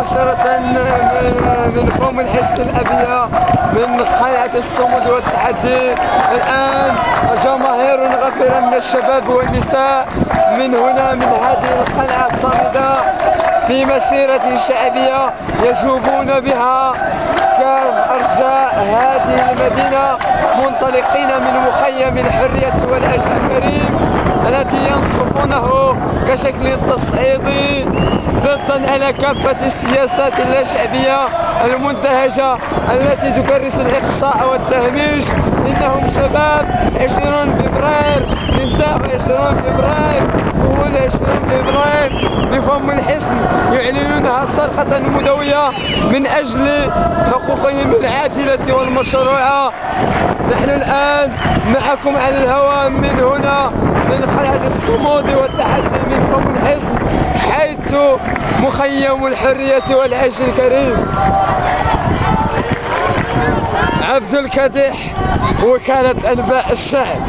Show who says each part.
Speaker 1: مباشرة من فم الحصن الأبية من قلعة الصمود والتحدي. الآن جماهير غفيرة من الشباب والنساء من هنا من هذه القلعة الصامدة في مسيرة شعبية يجوبون بها كأرجاء هذه المدينة منطلقين من مخيم الحرية والعيش الكريم التي ينصفونه كشكل تصعيدي ضدا على كافة السياسات اللاشعبية المنتهجة التي تكرس الإقصاء والتهميش. إنهم شباب 20 فبراير، نساء 20 فبراير، وهول 20 فبراير بفم الحصن يعلنونها صرخة مدوية من أجل حقوقهم العادلة والمشروعة. نحن الآن معكم على الهواء من هنا من قلعة الصمود والتحدي من فم الحصن حيث مخيم الحرية والعيش الكريم. عبد الكدح، وكالة أنباء الشعب.